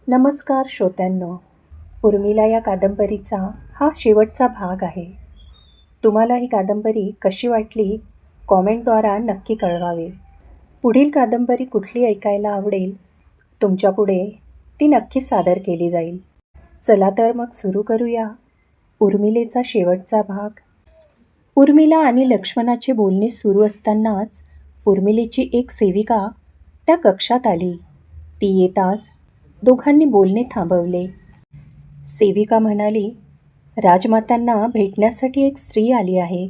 नमस्कार श्रोत्यांनो. उर्मिला या कादंबरीचा हा शेवटचा भाग आहे. तुम्हाला ही कादंबरी कशी वाटली कॉमेंटद्वारा नक्की कळवावे. पुढील कादंबरी कुठली ऐकायला आवडेल तुमच्यापुढे ती नक्की सादर केली जाईल. चला तर मग सुरू करूया उर्मिलेचा शेवटचा भाग. उर्मिला आणि लक्ष्मणाचे बोलणे सुरू असतानाच उर्मिलेची एक सेविका त्या कक्षात आली. ती येताच दोघांनी बोलणे थांबवले. सेविका म्हणाली, राजमातांना भेटण्यासाठी एक स्त्री आली आहे.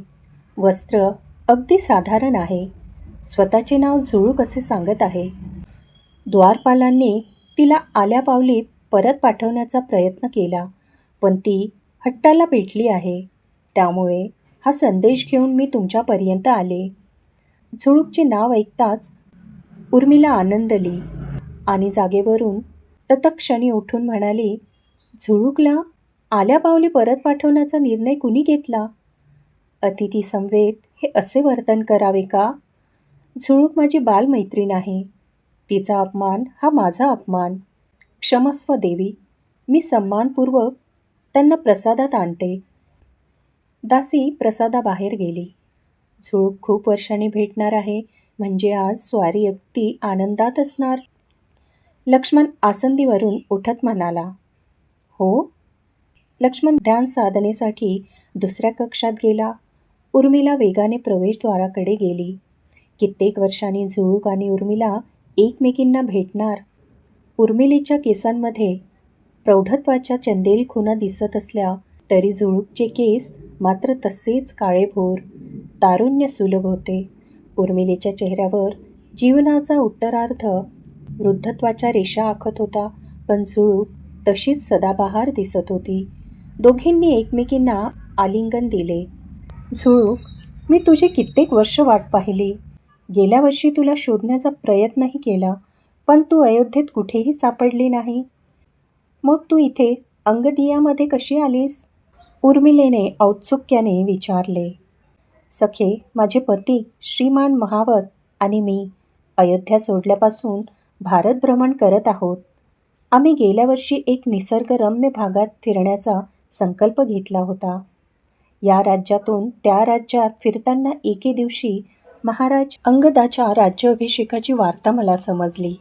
वस्त्र अगदी साधारण आहे. स्वतःचे नाव झुळूक असे सांगत आहे. द्वारपालांनी तिला आल्यापावली परत पाठवण्याचा प्रयत्न केला, पण ती हट्टाला पेटली आहे. त्यामुळे हा संदेश घेऊन मी तुमच्यापर्यंत आले. झुळूकचे नाव ऐकताच उर्मिला आनंदली आणि जागेवरून तत्क्षणी उठून म्हणाली, झुळूकला आल्यापावली परत पाठवण्याचा निर्णय कुणी घेतला? अतिथी समवेत हे असे वर्तन करावे का? झुळूक माझी बालमैत्रीण आहे. तिचा अपमान हा माझा अपमान. क्षमस्व देवी, मी सन्मानपूर्वक त्यांना प्रसादात आणते. दासी प्रसादाबाहेर गेली. झुळूक खूप वर्षांनी भेटणार आहे म्हणजे आज स्वारी अगदी आनंदात असणार. लक्ष्मण आसंदीवरून उठत म्हणाला, हो. लक्ष्मण ध्यान साधनेसाठी दुसऱ्या कक्षात गेला. उर्मिला वेगाने प्रवेशद्वाराकडे गेली. कित्येक वर्षांनी झुळूक आणि उर्मिला एकमेकींना भेटणार. उर्मिलेच्या केसांमध्ये प्रौढत्वाच्या चंदेरी खुणा दिसत असल्या तरी झुळूकचे केस मात्र तसेच काळेभोर तारुण्य सुलभ होते. उर्मिलेच्या चेहऱ्यावर जीवनाचा उत्तरार्ध वृद्धत्वाच्या रेषा आखत होता, पण झुळूक तशीच सदाबहार दिसत होती. दोघींनी एकमेकींना आलिंगन दिले. झुळूक, मी तुझी कित्येक वर्ष वाट पाहिली. गेल्या वर्षी तुला शोधण्याचा प्रयत्नही केला, पण तू अयोध्येत कुठेही सापडली नाही. मग तू इथे अंगदियामध्ये कशी आलीस? उर्मिलेने औत्सुक्याने विचारले. सखे, माझे पती श्रीमान महावत आणि मी अयोध्या सोडल्यापासून भारत भ्रमण करत आहोत. आम्ही गेल्या वर्षी एक निसर्गरम्य भागात फिरण्याचा संकल्प घेतला होता. या राज्यातून त्या राज्यात फिरताना एके दिवशी महाराज अंगदाच्या राज्याभिषेकाची वार्ता मला समजली.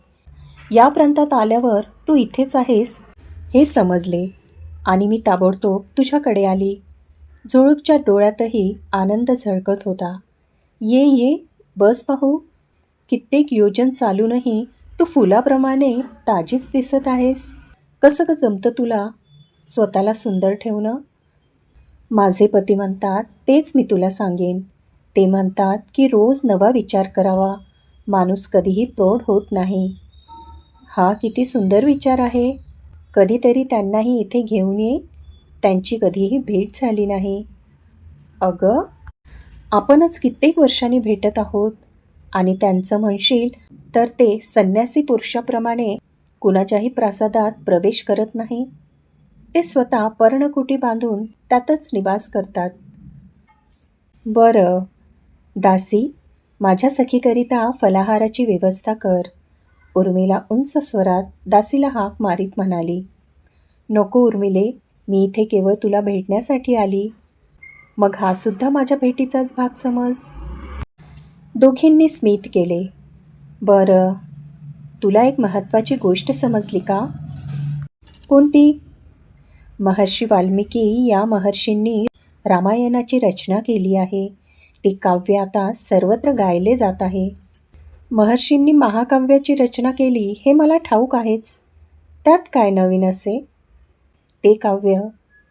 या प्रांतात आल्यावर तू इथेच आहेस हे समजले आणि मी ताबडतोब तुझ्याकडे आली. झुळूकच्या डोळ्यातही आनंद झळकत होता. ये ये, बस पाहू. कित्येक योजन चालूनही तू फुलाप्रमाणे ताजीच दिसत आहेस. कसं ग जमतं तुला स्वतःला सुंदर ठेवणं? माझे पती म्हणतात तेच मी तुला सांगेन. ते म्हणतात की रोज नवा विचार करावा. माणूस कधीही प्रौढ होत नाही. हा किती सुंदर विचार आहे. कधीतरी त्यांनाही इथे घेऊन ये. त्यांची कधीही भेट झाली नाही. अगं, आपणच कित्येक वर्षांनी भेटत आहोत आणि त्यांचं म्हणशील तर ते संन्यासी पुरुषाप्रमाणे कुणाच्याही प्रासादात प्रवेश करत नाही. ते स्वतः पर्णकुटी बांधून त्यातच निवास करतात. बरं, दासी, माझ्या सखीकरिता फलाहाराची व्यवस्था कर. उर्मिला उंच स्वरात दासीला हाक मारीत म्हणाली. नको उर्मिले, मी इथे केवळ तुला भेटण्यासाठी आली. मग हा सुद्धा माझ्या भेटीचाच भाग समज. दोघींनी स्मित केले. बरं, तुला एक महत्त्वाची गोष्ट समजली का? कोणती? महर्षी वाल्मिकी या महर्षींनी रामायणाची रचना केली आहे. ते काव्य आता सर्वत्र गायले जात आहे. महर्षींनी महाकाव्याची रचना केली हे मला ठाऊक आहेच. त्यात काय नवीन असे? ते काव्य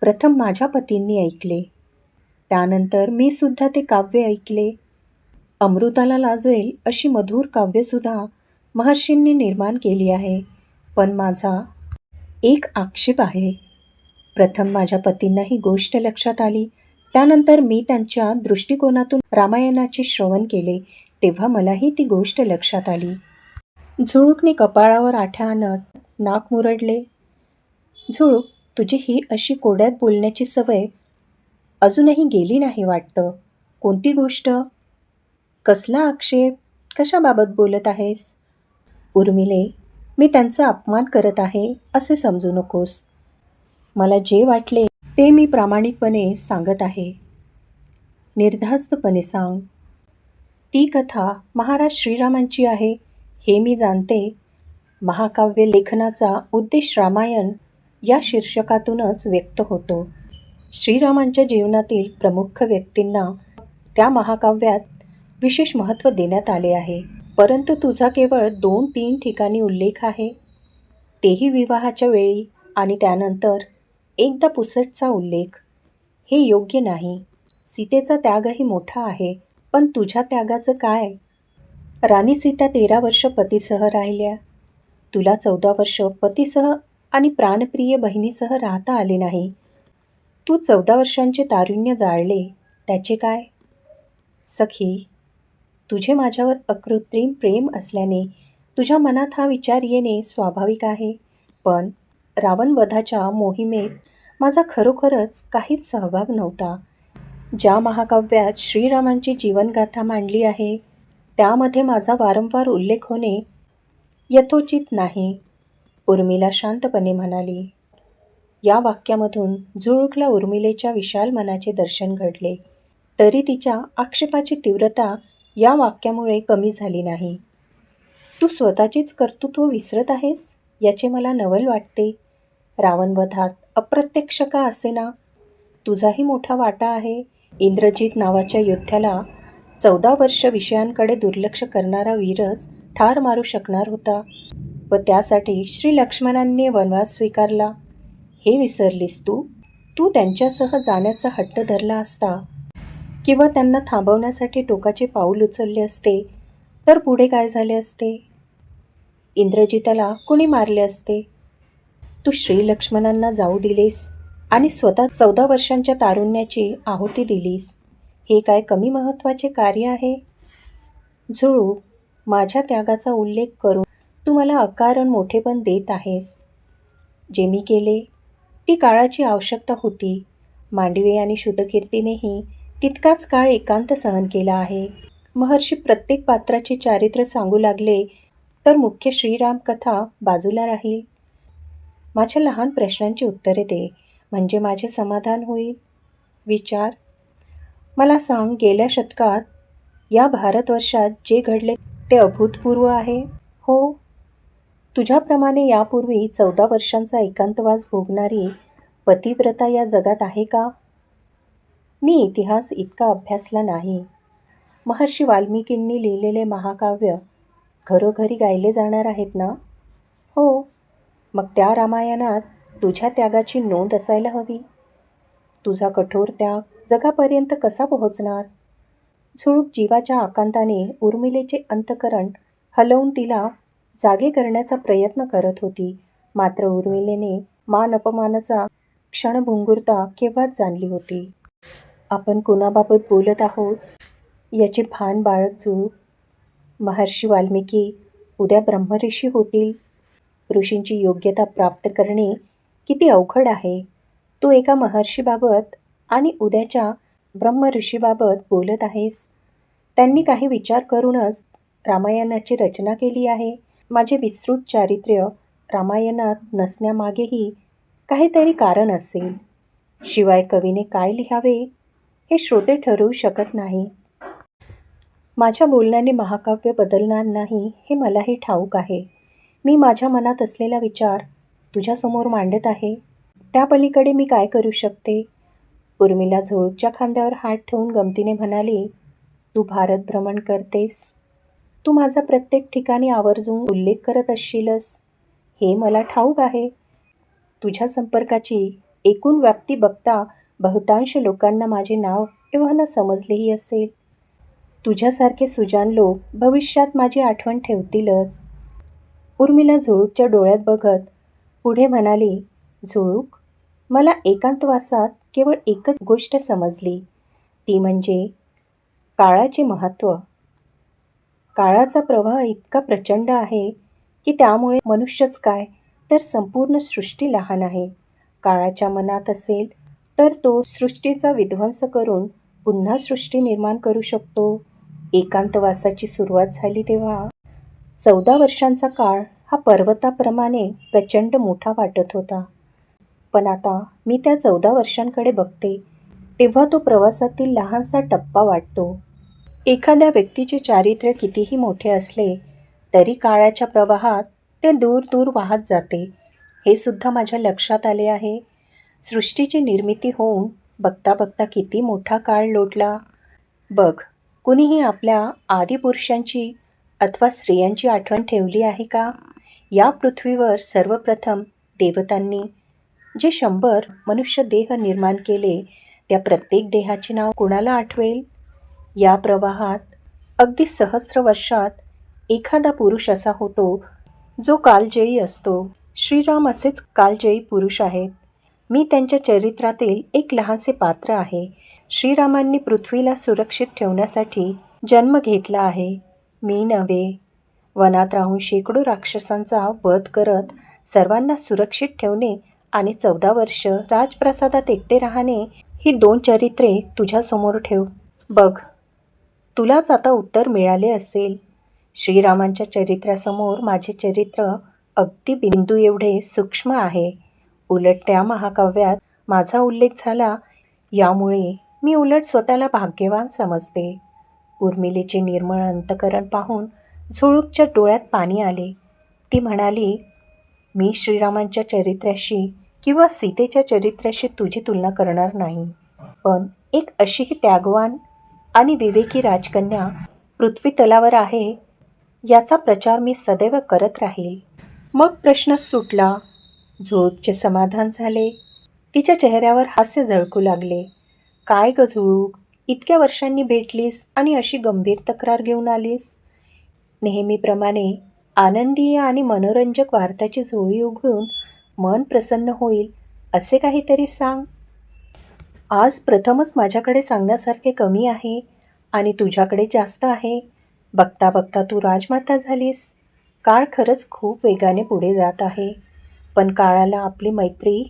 प्रथम माझ्या पतींनी ऐकले. त्यानंतर मी सुद्धा ते काव्य ऐकले. अमृताला लाजवेल अशी मधुर काव्यसुद्धा महर्षींनी निर्माण केली आहे. पण माझा एक आक्षेप आहे. प्रथम माझ्या पतींना ही गोष्ट लक्षात आली. त्यानंतर मी त्यांच्या दृष्टिकोनातून रामायणाचे श्रवण केले तेव्हा मलाही ती गोष्ट लक्षात आली. झुळूकने कपाळावर आठ्या आणत नाक मुरडले. झुळूक, तुझी ही अशी कोड्यात बोलण्याची सवय अजूनही गेली नाही वाटतं. कोणती गोष्ट? कसला आक्षेप? कशाबाबत बोलत आहेस? उर्मिले, मी त्यांचा अपमान करत आहे असे समजू नकोस. मला जे वाटले ते मी प्रामाणिकपणे सांगत आहे. निर्धास्तपणे सांग. ती कथा महाराज श्रीरामांची आहे हे मी जाणते. महाकाव्य लेखनाचा उद्देश रामायण या शीर्षकातूनच व्यक्त होतो. श्रीरामांच्या जीवनातील प्रमुख व्यक्तींना त्या महाकाव्यात विशेष महत्त्व देण्यात आले आहे. परंतु तुझा केवळ 2-3 ठिकाणी उल्लेख आहे, तेही विवाहाच्या वेळी आणि त्यानंतर एकदा पुसटचा उल्लेख. हे योग्य नाही. सीतेचा त्यागही मोठा आहे, पण तुझ्या त्यागाचं काय? राणी सीता 13 वर्ष पतीसह राहिल्या. तुला 14 वर्ष पतीसह आणि प्राणप्रिय बहिणीसह राहता आले नाही. तू 14 वर्षांचे तारुण्य जाळले, त्याचे काय? सखी, तुझे माझ्यावर अकृत्रिम प्रेम असल्याने तुझ्या मनात हा विचार येणे स्वाभाविक आहे. पण रावणवधाच्या मोहिमेत माझा खरोखरच काहीच सहभाग नव्हता. ज्या महाकाव्यात श्रीरामांची जीवनगाथा मांडली आहे त्यामध्ये माझा वारंवार उल्लेख होणे यथोचित नाही, उर्मिला शांतपणे म्हणाली. या वाक्यामधून झुळूकला उर्मिलेच्या विशाल मनाचे दर्शन घडले. तरी तिच्या आक्षेपाची तीव्रता या वाक्यामुळे कमी झाली नाही. तू स्वतःचीच कर्तृत्व विसरत आहेस याचे मला नवल वाटते. रावणवधात अप्रत्यक्ष का असेना तुझाही मोठा वाटा आहे. इंद्रजित नावाच्या योद्ध्याला 14 वर्ष विषयांकडे दुर्लक्ष करणारा वीरच ठार मारू शकणार होता व त्यासाठी श्री लक्ष्मणांनी वनवास स्वीकारला. हे विसरलीस तू? तू त्यांच्यासह जाण्याचा हट्ट धरला असता किंवा त्यांना थांबवण्यासाठी टोकाचे पाऊल उचलले असते तर पुढे काय झाले असते? इंद्रजिताला कुणी मारले असते? तू श्री लक्ष्मणांना जाऊ दिलेस आणि स्वतः 14 वर्षांच्या तारुण्याची आहुती दिलीस. हे काय कमी महत्त्वाचे कार्य आहे? झुळू, माझ्या त्यागाचा उल्लेख करून तू मला अकारण मोठेपण देत आहेस. जे मी केले ती काळाची आवश्यकता होती. मांडवे आणि शुद्धकीर्तीनेही तितकाच काळ एकांत सहन केला आहे. महर्षी प्रत्येक पात्राचे चारित्र्य सांगू लागले तर मुख्य श्रीराम कथा बाजूला राहील. माझ्या लहान प्रश्नांची उत्तरे दे, म्हणजे माझे समाधान होईल. विचार. मला सांग, गेल्या शतकात या भारतवर्षात जे घडले ते अभूतपूर्व आहे? हो. तुझ्याप्रमाणे यापूर्वी 14 वर्षांचा एकांतवास भोगणारी पतिव्रता या जगात आहे का? मी इतिहास इतका अभ्यासला नाही. महर्षी वाल्मिकींनी लिहिलेले महाकाव्य घरोघरी गायले जाणार आहेत ना? हो. मग त्या रामायणात तुझ्या त्यागाची नोंद असायला हवी. तुझा कठोर त्याग जगापर्यंत कसा पोहोचणार? झुळूक जीवाच्या आकांताने उर्मिलेचे अंतःकरण हलवून तिला जागे करण्याचा प्रयत्न करत होती. मात्र उर्मिलेने मान अपमानाचा क्षणभंगुरता केव्हाच जाणली होती. आपण कोणाबाबत बोलत आहोत याचे भान बाळग झुळूक. महर्षी वाल्मिकी उद्या ब्रह्मऋषी होतील. ऋषींची योग्यता प्राप्त करणे किती अवघड आहे. तू एका महर्षीबाबत आणि उद्याच्या ब्रह्मऋषीबाबत बोलत आहेस. त्यांनी काही विचार करूनच रामायणाची रचना केली आहे. माझे विस्तृत चारित्र्य रामायणात नसण्यामागेही काहीतरी कारण असेल. शिवाय कवीने काय लिहावे हे श्रोते ठरवू शकत नाही. माझ्या बोलण्याने महाकाव्य बदलणार नाही हे मलाही ठाऊक आहे. मी माझ्या मनात असलेला विचार तुझ्यासमोर मांडत आहे. त्या पलीकडे मी काय करू शकते? उर्मिला झुळूकच्या खांद्यावर हात ठेवून गमतीने म्हणाली. तू भारत भ्रमण करतेस. तू माझा प्रत्येक ठिकाणी आवर्जून उल्लेख करत असशीलच, हे मला ठाऊक आहे. तुझ्या संपर्काची एकूण व्याप्ती बघता बहुतांश लोकांना माझे नाव एव्हाना समजलेही असेल. तुझ्यासारखे सुजान लोक भविष्यात माझी आठवण ठेवतीलच. उर्मिला झुळूकच्या डोळ्यात बघत पुढे म्हणाली. झुळूक, मला एकांतवासात केवळ एकच गोष्ट समजली, ती म्हणजे काळाचे महत्त्व. काळाचा प्रवाह इतका प्रचंड आहे की त्यामुळे मनुष्यच काय तर संपूर्ण सृष्टी लहान आहे. काळाच्या मनात असेल तर तो सृष्टीचा विध्वंस करून पुन्हा सृष्टी निर्माण करू शकतो. एकांतवासाची सुरुवात झाली तेव्हा 14 वर्षांचा काळ हा पर्वताप्रमाणे प्रचंड मोठा वाटत होता. पण आता मी त्या 14 वर्षांकडे बघते, तेव्हा तो प्रवासातील लहानसा टप्पा वाटतो. एखाद्या व्यक्तीचे चारित्र्य कितीही मोठे असले, तरी काळाच्या प्रवाहात ते दूर दूर वाहत जाते, हे सुद्धा माझ्या लक्षात आले आहे. सृष्टीची निर्मिती होऊन बघता बघता किती मोठा काळ लोटला. बघ, कुणीही आपल्या आदिपुरुषांची अथवा स्त्रियांची आठवण ठेवली आहे का? या पृथ्वीवर सर्वप्रथम देवतांनी जे 100 मनुष्य देह निर्माण केले, त्या प्रत्येक देहाचे नाव कुणाला आठवेल? या प्रवाहात अगदी सहस्र वर्षात एखादा पुरुष असा होतो जो कालजयी असतो. श्रीराम असेच कालजयी पुरुष आहेत. मी त्यांच्या चरित्रातील एक लहानसे पात्र आहे. श्रीरामांनी पृथ्वीला सुरक्षित ठेवण्यासाठी जन्म घेतला आहे, मी नव्हे. वनात राहून शेकडो राक्षसांचा वध करत सर्वांना सुरक्षित ठेवणे आणि 14 वर्ष राजप्रासादात एकटे राहणे, ही 2 चरित्रे तुझ्यासमोर ठेव. बघ, तुलाच आता उत्तर मिळाले असेल. श्रीरामांच्या चरित्रासमोर माझे चरित्र अगदी बिंदू एवढे सूक्ष्म आहे. उलट त्या महाकाव्यात माझा उल्लेख झाला, यामुळे मी उलट स्वतःला भाग्यवान समजते. उर्मिलेचे निर्मळ अंतःकरण पाहून झुळूकच्या डोळ्यात पाणी आले. ती म्हणाली, मी श्रीरामांच्या चरित्राशी किंवा सीतेच्या चरित्राशी तुझी तुलना करणार नाही, पण एक अशीही त्यागवान आणि विवेकी राजकन्या पृथ्वी तलावर आहे, याचा प्रचार मी सदैव करत राहील. मग प्रश्नच सुटला. झुळूकचे समाधान झाले. तिच्या चेहऱ्यावर हास्य झळकू लागले. काय ग झुळूक, इतक्या वर्षांनी भेटलीस आणि अशी गंभीर तक्रार घेऊन आलीस? नेहमीप्रमाणे आनंदी आणि मनोरंजक वार्ताची झोळी उघडून मन प्रसन्न होईल असे काहीतरी सांग. आज प्रथमच माझ्याकडे सांगण्यासारखे कमी आहे आणि तुझ्याकडे जास्त आहे. बघता बघता तू राजमाता झालीस. काळ खरंच खूप वेगाने पुढे जात आहे, पण काळाला आपली मैत्री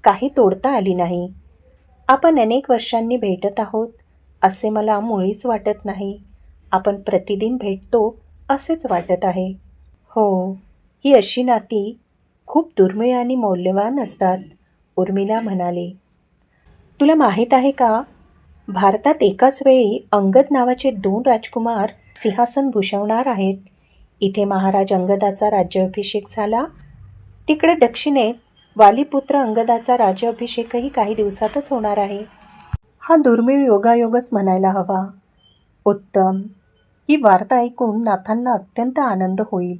काही तोडता आली नाही. आपण अनेक वर्षांनी भेटत आहोत असे मला मुळीच वाटत नाही. आपण प्रतिदिन भेटतो असेच वाटत आहे. हो, ही अशी नाती खूप दुर्मिळ आणि मौल्यवान असतात, उर्मिला म्हणाली. तुला माहीत आहे का, भारतात एकाच वेळी अंगद नावाचे 2 राजकुमार सिंहासन भूषवणार आहेत. इथे महाराज अंगदाचा राज्याभिषेक झाला, तिकडे दक्षिणेत वालीपुत्र अंगदाचा राज्याभिषेकही काही दिवसातच होणार आहे. हा दुर्मिळ योगायोगच म्हणायला हवा. उत्तम. ही वार्ता ऐकून नाथांना अत्यंत आनंद होईल.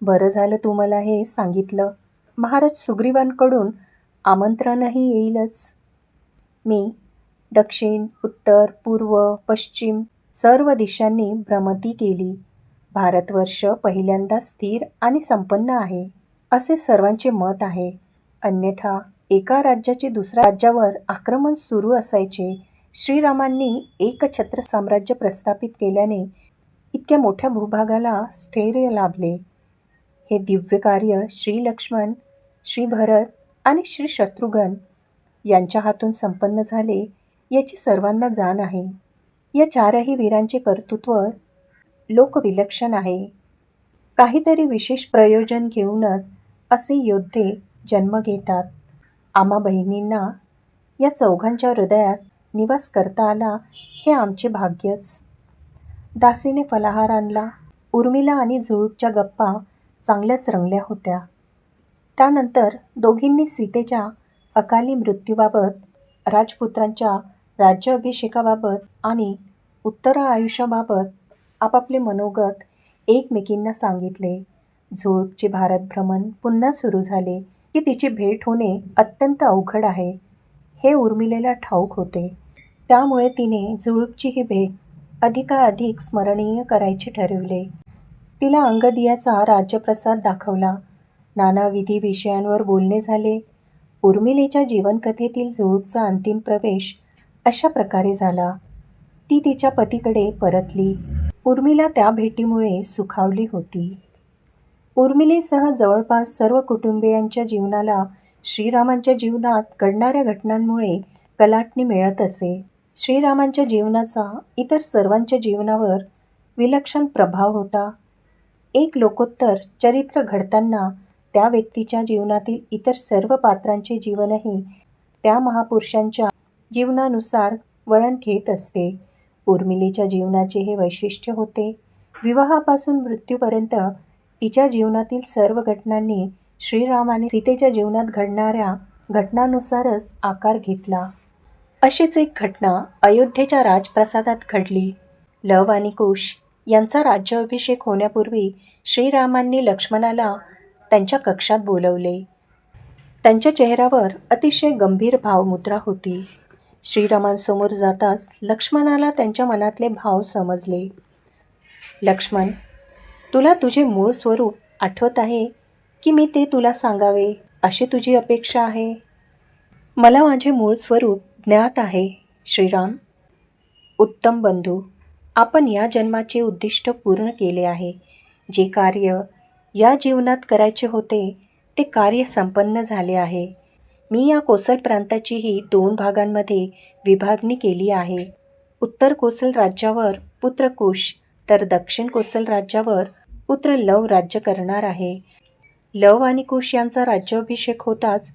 बरं झालं तू मला हे सांगितलं. महाराज सुग्रीवांकडून आमंत्रणही येईलच. मी दक्षिण, उत्तर, पूर्व, पश्चिम सर्व दिशांनी भ्रमंती केली. भारतवर्ष पहिल्यांदा स्थिर आणि संपन्न आहे असे सर्वांचे मत आहे. अन्यथा एका राज्याचे दुसऱ्या राज्यावर आक्रमण सुरू असायचे. श्रीरामांनी एकछत्र साम्राज्य प्रस्थापित केल्याने इतक्या मोठ्या भूभागाला स्थैर्य लाभले. हे दिव्य कार्य श्री लक्ष्मण, श्री भरत आणि श्री शत्रुघ्न यांच्या हातून संपन्न झाले याची सर्वांना जाण आहे. या 4ही वीरांचे कर्तृत्व लोकविलक्षण आहे. काहीतरी विशेष प्रयोजन घेऊनच असे योद्धे जन्म घेतात. आम्हा बहिणींना या 4घांच्या हृदयात निवास करता आला हे आमचे भाग्यच. दासीने फलाहार आणला. उर्मिला आणि झुळूकच्या गप्पा चांगल्याच रंगल्या होत्या. त्यानंतर दोघींनी सीतेच्या अकाली मृत्यूबाबत, राजपुत्रांच्या राज्याभिषेकाबाबत आणि उत्तर आयुष्याबाबत आपापले मनोगत एकमेकींना सांगितले. झुळूकचे भारतभ्रमण पुन्हा सुरू झाले की तिची भेट होणे अत्यंत अवघड आहे हे उर्मिलेला ठाऊक होते. त्यामुळे तिने झुळूकची ही भेट अधिकाधिक स्मरणीय करायचे ठरविले. तिला अंगदियाचा राज्यप्रसाद दाखवला. नानाविधी विषयांवर बोलणे झाले. उर्मिलेच्या जीवनकथेतील झुळूकचा अंतिम प्रवेश अशा प्रकारे झाला. ती तिच्या पतीकडे परतली. उर्मिला त्या भेटीमुळे सुखावली होती. उर्मिलेसह जवळपास सर्व कुटुंबियांच्या जीवनाला श्रीरामांच्या जीवनात घडणाऱ्या घटनांमुळे कलाटणी मिळत असे. श्रीरामांच्या जीवनाचा इतर सर्वांच्या जीवनावर विलक्षण प्रभाव होता. एक लोकोत्तर चरित्र घडताना त्या व्यक्तीच्या जीवनातील इतर सर्व पात्रांचे जीवनही त्या महापुरुषांच्या जीवनानुसार वळण घेत असते. उर्मिलेच्या जीवनाचे हे वैशिष्ट्य होते. विवाहापासून मृत्यूपर्यंत तिच्या जीवनातील सर्व घटनांनी श्रीरामाने सीतेच्या जीवनात घडणाऱ्या घटनांनुसारच आकार घेतला. अशीच एक घटना अयोध्येच्या राजप्रासादात घडली. लव आणि कुश यांचा राज्याभिषेक होण्यापूर्वी श्रीरामांनी लक्ष्मणाला त्यांच्या कक्षात बोलवले. त्यांच्या चेहऱ्यावर अतिशय गंभीर भावमुद्रा होती. श्रीरामांसमोर जाताच लक्ष्मणाला त्यांच्या मनातले भाव समजले. लक्ष्मण, तुला तुझे मूळ स्वरूप आठवत आहे की मी ते तुला सांगावे अशी तुझी अपेक्षा आहे? मला माझे मूळ स्वरूप ज्ञात आहे श्रीराम. उत्तम बंधू, आपण या जन्माचे उद्दिष्ट पूर्ण केले आहे. जे कार्य या जीवनात करायचे होते ते कार्य संपन्न झाले आहे. मी या कोसल प्रांताचीही 2 भागांमध्ये विभागणी केली आहे. उत्तर कोसल राज्यावर पुत्र कुश तर दक्षिण कोसल राज्यावर पुत्र लव राज्य करणार आहे. लव आणि कुश यांचा राज्याभिषेक होताच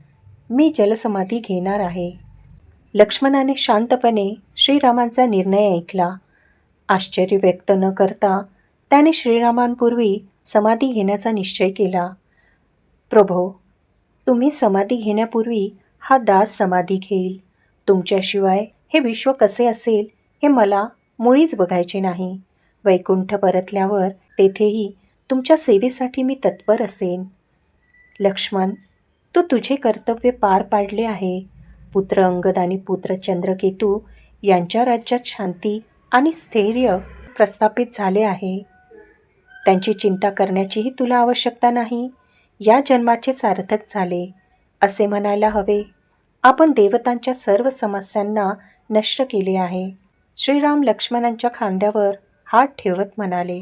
मी जलसमाधी घेणार आहे. लक्ष्मणाने शांतपणे श्रीरामांचा निर्णय ऐकला. आश्चर्य व्यक्त न करता त्याने श्रीरामांपूर्वी समाधी घेण्याचा निश्चय केला. प्रभो, तुम्ही समाधी घेण्यापूर्वी हा दास समाधी घेईल. तुमच्याशिवाय हे विश्व कसे असेल हे मला मुळीच बघायचे नाही. वैकुंठ परतल्यावर तेथेही तुमच्या सेवेसाठी मी तत्पर असेन. लक्ष्मण, तू तुझे कर्तव्य पार पाडले आहे. पुत्र अंगद आणि पुत्र चंद्रकेतू यांच्या राज्यात शांती आणि स्थैर्य प्रस्थापित झाले आहे. त्यांची चिंता करण्याचीही तुला आवश्यकता नाही. या जन्माचे सार्थक झाले असे म्हणायला हवे. आपण देवतांच्या सर्व समस्यांना नष्ट केले आहे. श्रीराम लक्ष्मणांच्या खांद्यावर हात ठेवत म्हणाले.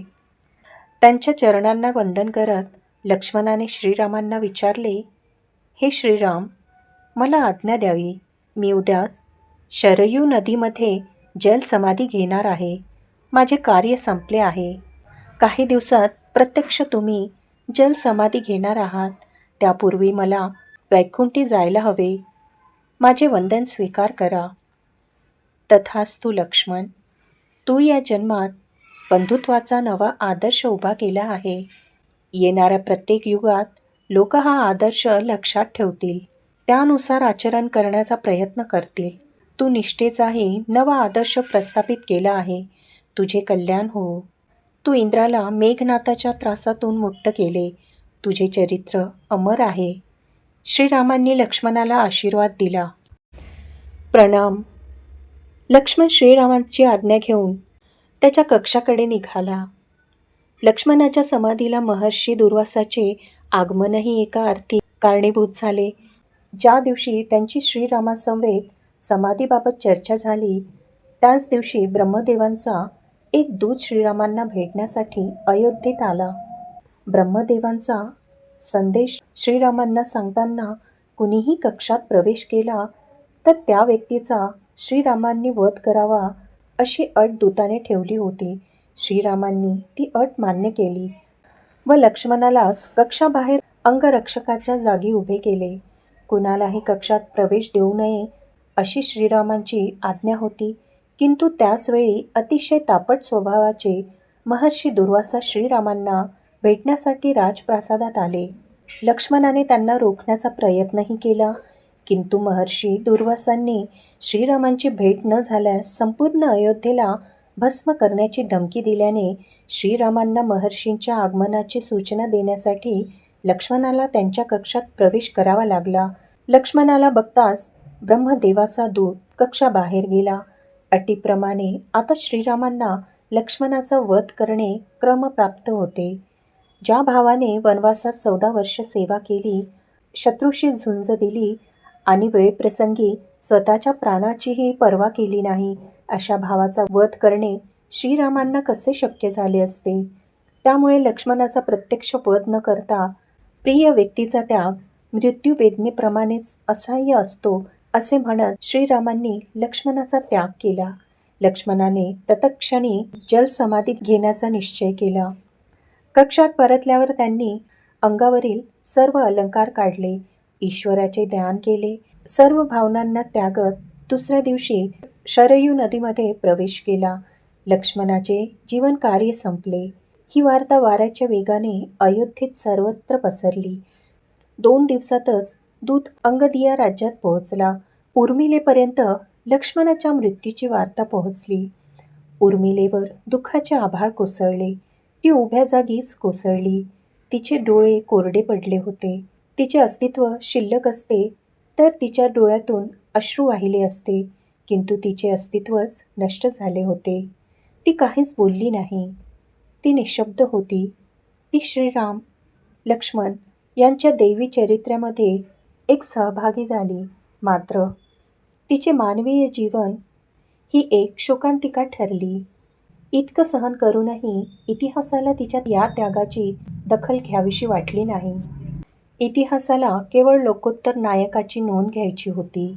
त्यांच्या चरणांना वंदन करत लक्ष्मणाने श्रीरामांना विचारले, हे श्रीराम, मला आज्ञा द्यावी. मी उद्याच शरयू नदीमध्ये जलसमाधी घेणार आहे. माझे कार्य संपले आहे. काही दिवसात प्रत्यक्ष तुम्ही जलसमाधी घेणार आहात. त्यापूर्वी मला वैकुंठी जायला हवे. माझे वंदन स्वीकार करा. तथास्तु लक्ष्मण, तू या जन्मात बंधुत्वाचा नवा आदर्श उभा केला आहे. येणाऱ्या प्रत्येक युगात लोक हा आदर्श लक्षात ठेवतील. त्यानुसार आचरण करण्याचा प्रयत्न करतील. तू निष्ठेचाही नवा आदर्श प्रस्थापित केला आहे. तुझे कल्याण हो. तू इंद्राला मेघनाथाच्या त्रासातून मुक्त केले. तुझे चरित्र अमर आहे. श्रीरामांनी लक्ष्मणाला आशीर्वाद दिला. प्रणाम. लक्ष्मण श्रीरामांची आज्ञा घेऊन त्याच्या कक्षाकडे निघाला. लक्ष्मणाच्या समाधीला महर्षी दुर्वासाचे आगमनही एका अर्थी कारणीभूत झाले. ज्या दिवशी त्यांची श्रीरामासमवेत समाधीबाबत चर्चा झाली त्याच दिवशी ब्रह्मदेवांचा एक दूत श्रीरामांना भेटण्यासाठी अयोध्येत आला. ब्रह्मदेवांचा संदेश श्रीरामांना सांगताना कुणीही कक्षात प्रवेश केला तर त्या व्यक्तीचा श्रीरामांनी वध करावा अशी अट दूताने ठेवली होती. श्रीरामांनी ती अट मान्य केली व लक्ष्मणालाच कक्षाबाहेर अंगरक्षकाच्या जागी उभे केले. कुणालाही कक्षात प्रवेश देऊ नये अशी श्रीरामांची आज्ञा होती. किंतु त्याचवेळी अतिशय तापट स्वभावाचे महर्षी दुर्वासा श्रीरामांना भेटण्यासाठी राजप्रासादात आले. लक्ष्मणाने त्यांना रोखण्याचा प्रयत्नही केला. किंतु महर्षी दुर्वासांनी श्रीरामांची भेट न झाल्यास संपूर्ण अयोध्येला भस्म करण्याची धमकी दिल्याने श्रीरामांना महर्षींच्या आगमनाची सूचना देण्यासाठी लक्ष्मणाला त्यांच्या कक्षात प्रवेश करावा लागला. लक्ष्मणाला बघताच ब्रह्मदेवाचा दूत कक्षाबाहेर गेला. अटीप्रमाणे आता श्रीरामांना लक्ष्मणाचा वध करणे क्रमप्राप्त होते. ज्या भावाने वनवासात 14 वर्ष सेवा केली, शत्रूशी झुंज दिली आणि वेळप्रसंगी स्वतःच्या प्राणाचीही पर्वा केली नाही, अशा भावाचा वध करणे श्रीरामांना कसे शक्य झाले असते. त्यामुळे लक्ष्मणाचा प्रत्यक्ष वध न करता प्रिय व्यक्तीचा त्याग मृत्यूवेदनेप्रमाणेच असह्य असतो असे म्हणत श्रीरामांनी लक्ष्मणाचा त्याग केला. लक्ष्मणाने तत्क्षणी जलसमाधी घेण्याचा निश्चय केला. कक्षात परतल्यावर त्यांनी अंगावरील सर्व अलंकार काढले, ईश्वराचे ध्यान केले. सर्व भावनांना त्यागत दुसऱ्या दिवशी शरयू नदीमध्ये प्रवेश केला. लक्ष्मणाचे जीवन कार्य संपले. ही वार्ता वाऱ्याच्या वेगाने अयोध्येत सर्वत्र पसरली. 2 दिवसातच दूत अंगदिया राज्यात पोहोचला. उर्मिलेपर्यंत लक्ष्मणाच्या मृत्यूची वार्ता पोहोचली. उर्मिलेवर दुःखाचे आभाळ कोसळले. ती उभ्या जागीच कोसळली. तिचे डोळे कोरडे पडले होते. तिचे अस्तित्व शिल्लक असते तर तिच्या डोळ्यातून अश्रू वाहिले असते, किंतु तिचे अस्तित्वच नष्ट झाले होते. ती काहीच बोलली नाही. ती निशब्द होती. ती श्रीराम, लक्ष्मण यांच्या दैवी चरित्र्यामध्ये एक सहभागी झाली. मात्र तिचे मानवीय जीवन ही एक शोकांतिका ठरली. इतकं सहन करूनही इतिहासाला तिच्या या त्यागाची दखल घ्यावीशी वाटली नाही. इतिहासाला केवळ लोकोत्तर नायकाची नोंद घ्यायची होती.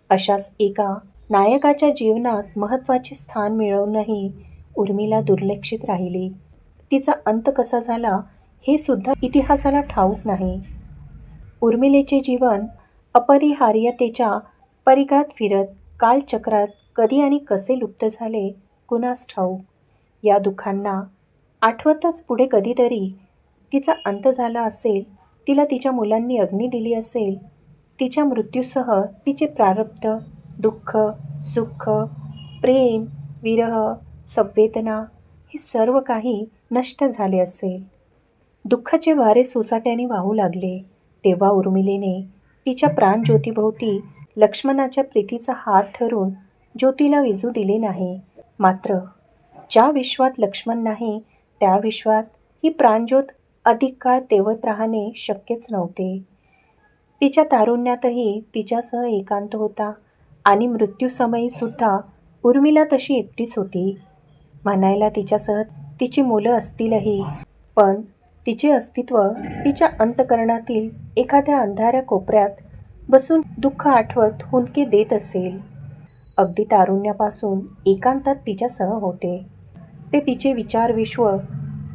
अशाच एका नायकाच्या जीवनात महत्त्वाचे स्थान मिळवूनही उर्मिला दुर्लक्षित राहिली. तिचा अंत कसा झाला हे सुद्धा इतिहासाला ठाऊक नाही. उर्मिलेचे जीवन अपरिहार्यतेच्या परिघात फिरत कालचक्रात कधी आणि कसे लुप्त झाले कुणास ठाऊक. या दुःखांना आठवतच पुढे कधीतरी तिचा अंत झाला असेल, तिला तिच्या मुलांनी अग्नी दिली असेल, तिच्या मृत्यूसह तिचे प्रारब्ध, दुःख, सुख, प्रेम, विरह, संवेदना हे सर्व काही नष्ट झाले असेल. दुःखाचे वारे सोसाट्याने वाहू लागले. तेव्हा उर्मिलेने तिच्या प्राणज्योतीभोवती लक्ष्मणाच्या प्रीतीचा हात धरून ज्योतीला विझू दिले नाही. मात्र ज्या विश्वात लक्ष्मण नाही त्या विश्वात ही प्राणज्योत अधिक काळ तेवत राहणे शक्यच नव्हते. तिच्या तारुण्यातही तिच्यासह एकांत होता आणि मृत्यूसमयी सुद्धा उर्मिला तशी एकटीच होती. म्हणायला तिच्यासह तिची मुलं असतीलही, पण तिचे अस्तित्व तिच्या अंतःकरणातील एखाद्या अंधाऱ्या कोपऱ्यात बसून दुःख आठवत हुंदके देत असेल. अगदी तारुण्यापासून एकांतात तिच्यासह होते. ते तिचे विचारविश्व,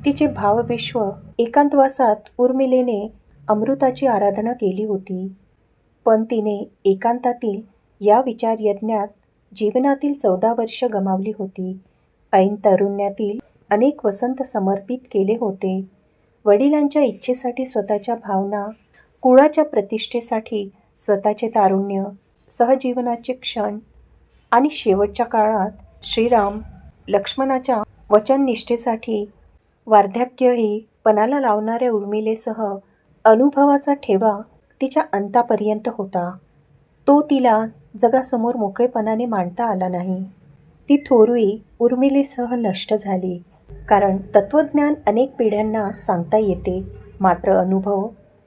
तिचे भावविश्व. एकांतवासात उर्मिलेने अमृताची आराधना केली होती, पण तिने एकांतातील या विचारयज्ञात जीवनातील 14 वर्ष गमावली होती. ऐन तारुण्यातील अनेक वसंत समर्पित केले होते. वडिलांच्या इच्छेसाठी स्वतःच्या भावना, कुळाच्या प्रतिष्ठेसाठी स्वतःचे तारुण्य, सहजीवनाचे क्षण आणि शेवटच्या काळात श्रीराम, लक्ष्मणाच्या वचननिष्ठेसाठी वार्धक्यही पणाला लावणाऱ्या उर्मिलेसह अनुभवाचा ठेवा तिच्या अंतापर्यंत होता. तो तिला जगासमोर मोकळेपणाने मांडता आला नाही. ती थोरवी उर्मिलेसह नष्ट झाली. कारण तत्त्वज्ञान अनेक पिढ्यांना सांगता येते, मात्र अनुभव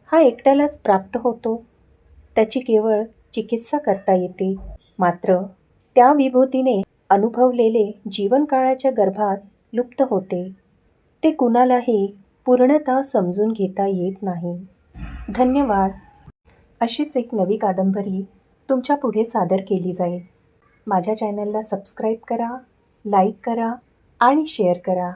हा एकट्यालाच प्राप्त होतो. त्याची केवळ चिकित्सा करता येते. मात्र त्या विभूतीने अनुभवलेले जीवनकाळाच्या गर्भात लुप्त होते. ते कुणालाही पूर्णतः समजून घेता येत नाही. धन्यवाद. अशीच एक नवी कादंबरी तुमच्या पुढे सादर केली जाईल. माझ्या चॅनलला सबस्क्राईब करा, लाईक करा आणि शेअर करा.